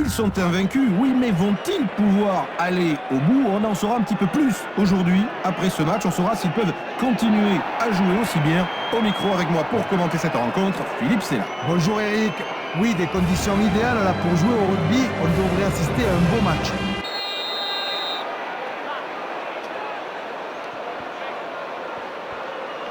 Ils sont invaincus, oui, mais vont-ils pouvoir aller au bout? On en saura un petit peu plus aujourd'hui. Après ce match, on saura s'ils peuvent continuer à jouer aussi bien. Au micro avec moi pour commenter cette rencontre, Philippe Sella. Bonjour Eric. Oui, des conditions idéales là pour jouer au rugby. On devrait assister à un beau match.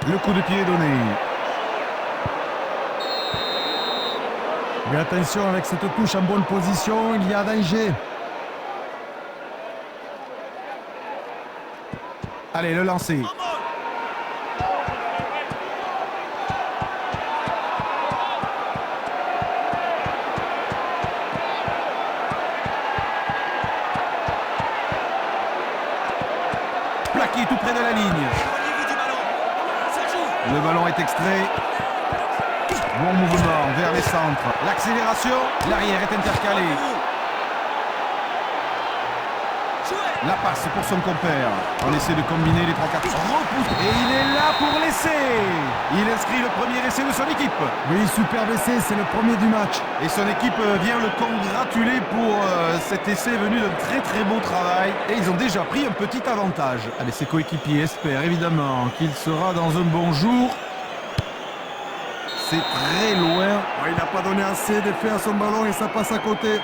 Le coup de pied est donné. Mais attention, avec cette touche en bonne position, il y a danger. Allez, le lancer. Plaqué tout près de la ligne. Le ballon est extrait. Bon mouvement vers les centres. L'accélération. L'arrière est intercalé. La passe pour son compère. On essaie de combiner les 3-4. Repousse. Et il est là pour l'essai. Il inscrit le premier essai de son équipe. Oui, superbe essai, c'est le premier du match. Et son équipe vient le congratuler pour cet essai venu d'un très beau travail. Et ils ont déjà pris un petit avantage. Allez, ses coéquipiers espèrent évidemment qu'il sera dans un bon jour. C'est très loin. Oh, il n'a pas donné assez d'effet à son ballon et ça passe à côté.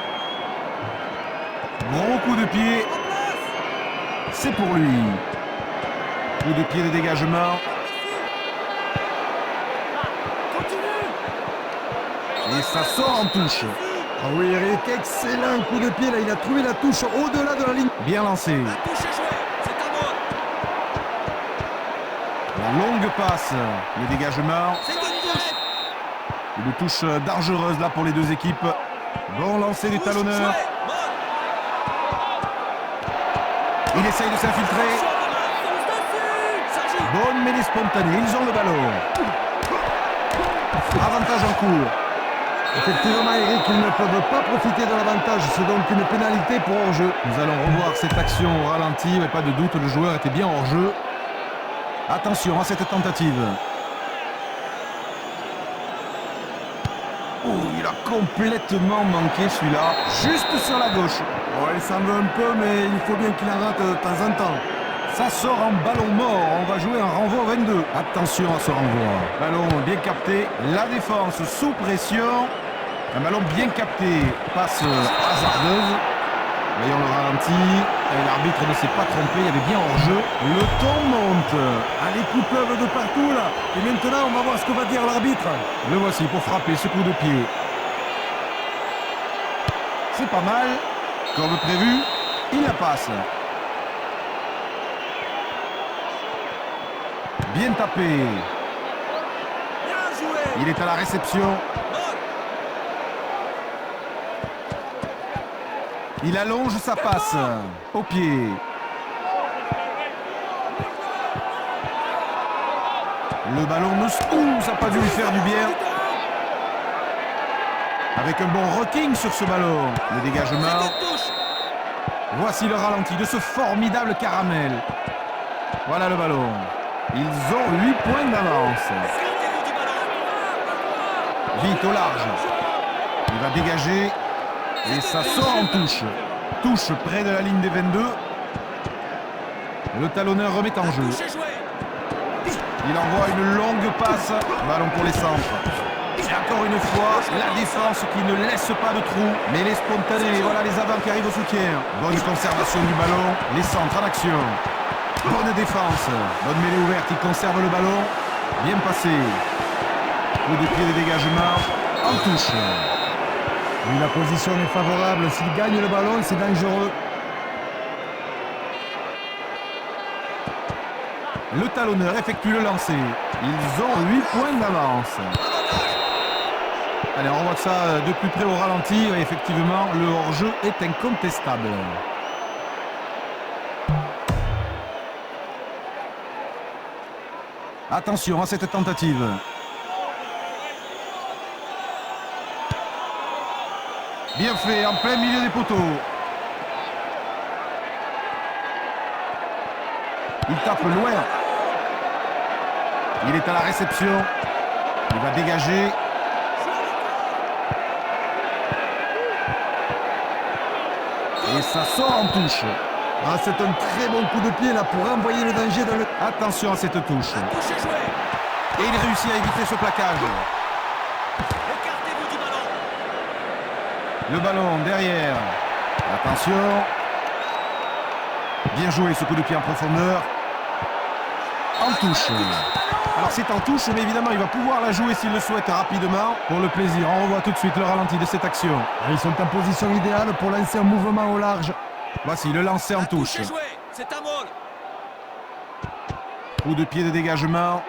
Gros coup de pied. C'est pour lui. Coup de pied de dégagement. Et ça sort en touche. Ah oui Eric, excellent coup de pied là. Il a trouvé la touche au-delà de la ligne. Bien lancé. La longue passe. Le dégagement. Une touche dangereuse là pour les deux équipes. Bon lancer des talonneurs. Il essaye de s'infiltrer. Bonne mêlée spontanée. Ils ont le ballon. Avantage en cours. Effectivement Eric, ils ne peuvent pas profiter de l'avantage. C'est donc une pénalité pour hors-jeu. Nous allons revoir cette action au ralenti. Mais pas de doute, le joueur était bien hors-jeu. Attention à cette tentative. Oh, il a complètement manqué celui-là. Juste sur la gauche. Oh, il s'en veut un peu, mais il faut bien qu'il en rate de temps en temps. Ça sort en ballon mort. On va jouer un renvoi 22. Attention à ce renvoi. Ballon bien capté. La défense sous pression. Un ballon bien capté. Passe hasardeuse. Voyons le ralenti. Et l'arbitre ne s'est pas trompé. Il y avait bien hors-jeu. Le ton monte. Ah, les coups pleuvent de partout là. Et maintenant, on va voir ce que va dire l'arbitre. Le voici pour frapper ce coup de pied. C'est pas mal. Comme prévu, il la passe. Bien tapé. Il est à la réception. Il allonge sa passe. Au pied. Le ballon ne... Ouh, ça n'a pas dû lui faire du bien. Avec un bon rocking sur ce ballon. Le dégagement. Voici le ralenti de ce formidable caramel. Voilà le ballon. Ils ont 8 points d'avance. Vite au large. Il va dégager. Et ça sort en touche. Touche près de la ligne des 22. Le talonneur remet en jeu. Il envoie une longue passe. Ballon pour les centres. Et encore une fois, la défense qui ne laisse pas de trou. Mais les spontanés, voilà les avants qui arrivent au soutien. Bonne conservation du ballon. Les centres en action. Bonne défense. Bonne mêlée ouverte. Il conserve le ballon. Bien passé. Coup de pied de dégagement. En touche. Oui, la position est favorable. S'il gagne le ballon, c'est dangereux. Le talonneur effectue le lancer. Ils ont 8 points d'avance. Allez, on revoit ça de plus près au ralenti. Et effectivement, le hors-jeu est incontestable. Attention à cette tentative. Bien fait, en plein milieu des poteaux. Il tape loin. Il est à la réception. Il va dégager. Et ça sort en touche. Ah, c'est un très bon coup de pied là pour envoyer le danger dans le... Attention à cette touche. Et il réussit à éviter ce plaquage. Écartez-vous du ballon. Le ballon derrière. Attention. Bien joué ce coup de pied en profondeur. En touche. Alors c'est en touche, mais évidemment il va pouvoir la jouer s'il le souhaite rapidement. Pour le plaisir, on revoit tout de suite le ralenti de cette action. Ils sont en position idéale pour lancer un mouvement au large. Voici le lancer en touche. C'est un vol. Coup de pied de dégagement.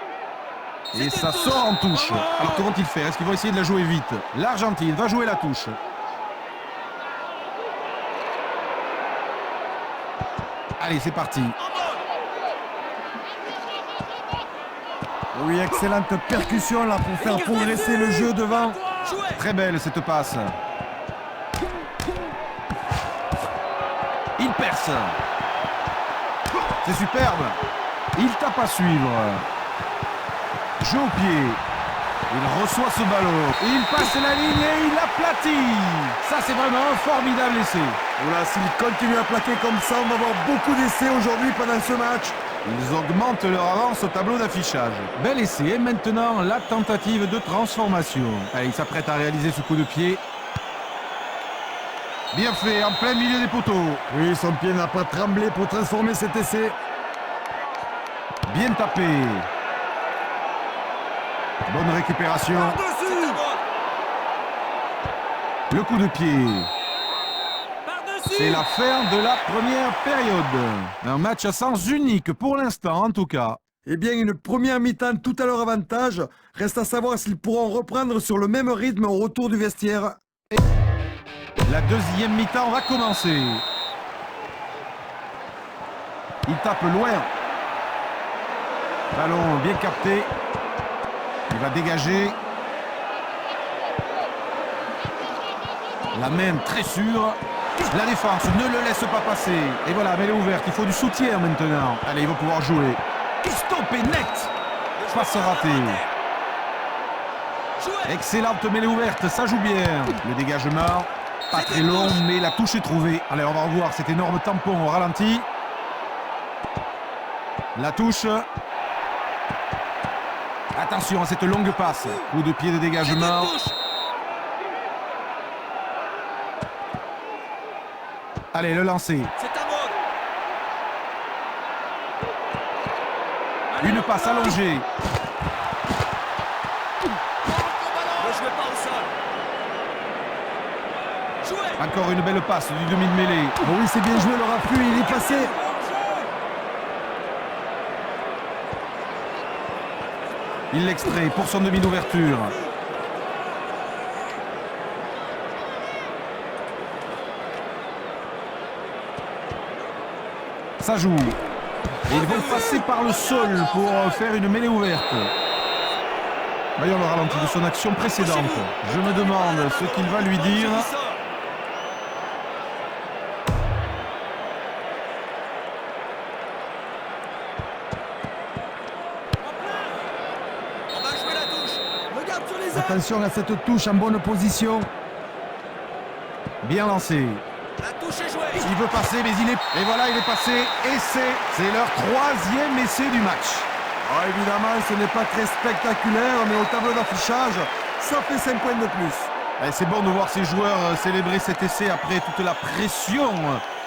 Et ça sort en touche. Alors comment vont-ils faire? Est-ce qu'ils vont essayer de la jouer vite? L'Argentine va jouer la touche. Allez, c'est parti. Oui, excellente percussion là pour faire progresser le jeu devant. Très belle cette passe. Il perce. C'est superbe. Il tape à suivre. Jeu au pied. Il reçoit ce ballon. Il passe la ligne et il aplatit. Ça, c'est vraiment un formidable essai. Voilà, s'il continue à plaquer comme ça, on va avoir beaucoup d'essais aujourd'hui pendant ce match. Ils augmentent leur avance au tableau d'affichage. Bel essai. Et maintenant, la tentative de transformation. Allez, il s'apprête à réaliser ce coup de pied. Bien fait, en plein milieu des poteaux. Oui, son pied n'a pas tremblé pour transformer cet essai. Bien tapé. Bonne récupération. Le coup de pied. C'est la fin de la première période. Un match à sens unique pour l'instant en tout cas. Eh bien, une première mi-temps tout à leur avantage. Reste à savoir s'ils pourront reprendre sur le même rythme au retour du vestiaire. La deuxième mi-temps va commencer. Il tape loin. Ballon bien capté. Il va dégager. La main très sûre. La défense ne le laisse pas passer. Et voilà, mais elle est ouverte. Il faut du soutien maintenant. Allez, il va pouvoir jouer. Stoppé net. Passe ratée. Excellente mêlée ouverte. Ça joue bien. Le dégagement. Pas très long, mais la touche est trouvée. Allez, on va revoir cet énorme tampon au ralenti. La touche. Attention à cette longue passe. Coup de pied de dégagement. Allez, le lancer. Une passe allongée. Ne jouez pas au sol. Encore une belle passe du demi de mêlée. Oh oui, c'est bien joué, le raffut, il est passé. Il l'extrait pour son demi d'ouverture. Ça joue. Et ils vont passer par le sol pour faire une mêlée ouverte. Voyons le ralenti de son action précédente. Je me demande ce qu'il va lui dire. Attention à cette touche en bonne position. Bien lancé. La touche est jouée. Il veut passer, mais il est... Et voilà, il est passé. Essai. C'est leur troisième essai du match. Oh, évidemment, ce n'est pas très spectaculaire, mais au tableau d'affichage, ça fait 5 points de plus. C'est bon de voir ces joueurs célébrer cet essai après toute la pression.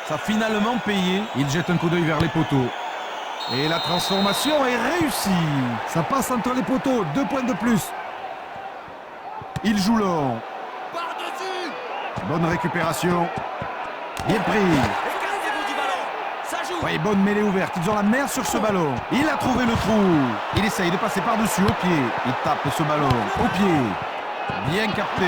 Ça a finalement payé. Il jette un coup d'œil vers les poteaux. Et la transformation est réussie. Ça passe entre les poteaux, 2 points de plus. Il joue long. Par-dessus. Bonne récupération. Bien pris. Écartez-vous du ballon. Ça joue. Oui, bonne mêlée ouverte. Ils ont la main sur ce ballon. Il a trouvé le trou. Il essaye de passer par-dessus au pied. Il tape ce ballon au pied. Bien capté.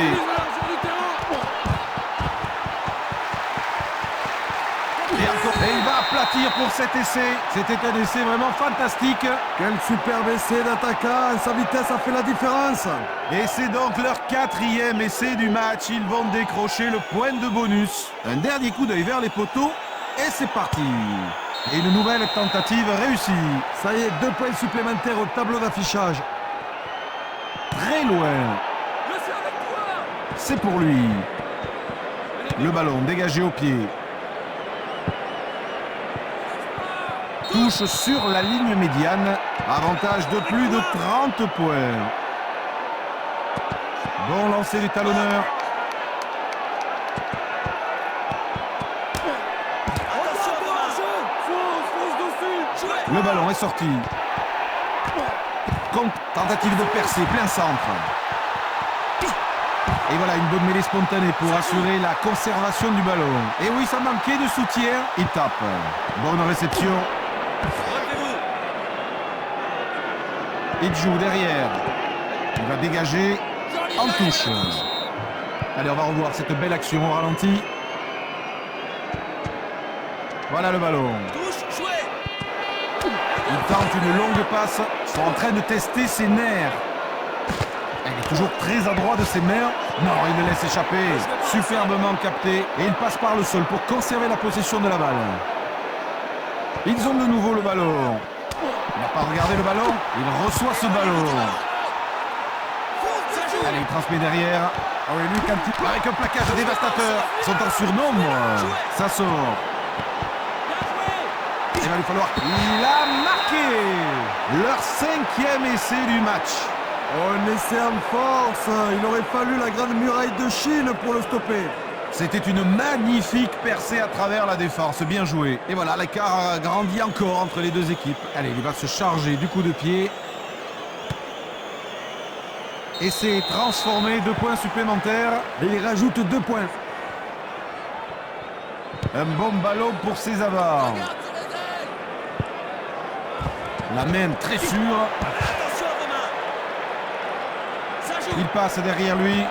Et il va aplatir pour cet essai. C'était un essai vraiment fantastique. Quel superbe essai d'attaquant. Sa vitesse a fait la différence. Et c'est donc leur quatrième essai du match. Ils vont décrocher le point de bonus. Un dernier coup d'œil vers les poteaux. Et c'est parti. Et une nouvelle tentative réussie. Ça y est, 2 points supplémentaires au tableau d'affichage. Très loin. C'est pour lui. Le ballon dégagé au pied. touche sur la ligne médiane. Avantage de plus de 30 points. Bon lancer du talonneur. Le ballon est sorti. Tentative de percer, plein centre. Et voilà une bonne mêlée spontanée pour assurer la conservation du ballon. Et oui, ça manquait de soutien. Il tape. Bonne réception. Il joue derrière. Il va dégager en touche. Allez, on va revoir cette belle action au ralenti. Voilà le ballon. Il tente une longue passe. Ils sont en train de tester ses nerfs. Il est toujours très adroit de ses mains. Non, il le laisse échapper. Superbement capté. Et il passe par le sol pour conserver la possession de la balle. Ils ont de nouveau le ballon. Il n'a pas regardé le ballon. Il reçoit ce ballon. Allez, il transmet derrière. Ah oui, lui, avec un plaquage dévastateur. Ils sont en surnombre. Ça sort. Il va lui falloir... Il a marqué leur 5e essai du match. Un essai en force. Il aurait fallu la grande muraille de Chine pour le stopper. C'était une magnifique percée à travers la défense. Bien joué. Et voilà, l'écart grandit encore entre les deux équipes. Allez, il va se charger du coup de pied. Et c'est transformé, 2 points supplémentaires. Et il rajoute 2 points. Un bon ballon pour ses avants. La main très sûre. Il passe derrière lui.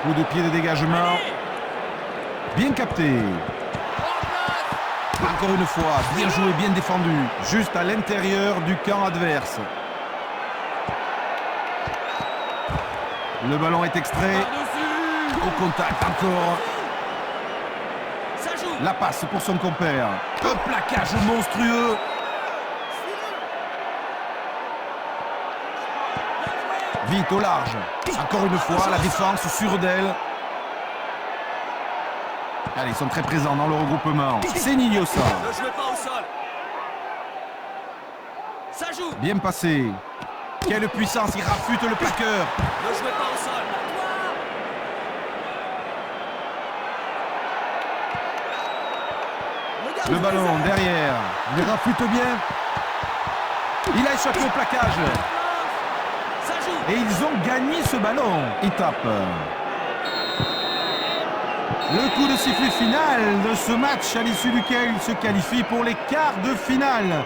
Coup de pied de dégagement. Bien capté. Encore une fois, bien joué, bien défendu. Juste à l'intérieur du camp adverse. Le ballon est extrait. Au contact encore. La passe pour son compère. Un plaquage monstrueux. Vite au large. Encore une fois, la défense sûre d'elle. Allez, ils sont très présents dans le regroupement. C'est Niliosa. Ne jouez pas au sol. Ça joue. Bien passé. Quelle puissance, il rafute le plaqueur. Ne jouez pas au sol. Le ballon derrière. Il rafute bien. Il a échappé au plaquage. Ça joue. Et ils ont gagné ce ballon. Il tape. Le coup de sifflet final de ce match à l'issue duquel il se qualifie pour les quarts de finale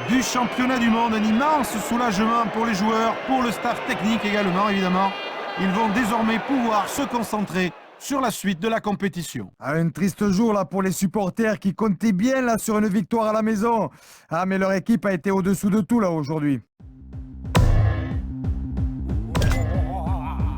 du championnat du monde. Un immense soulagement pour les joueurs, pour le staff technique également évidemment. Ils vont désormais pouvoir se concentrer sur la suite de la compétition. Un triste jour là pour les supporters qui comptaient bien là sur une victoire à la maison. Ah mais leur équipe a été au-dessous de tout là aujourd'hui.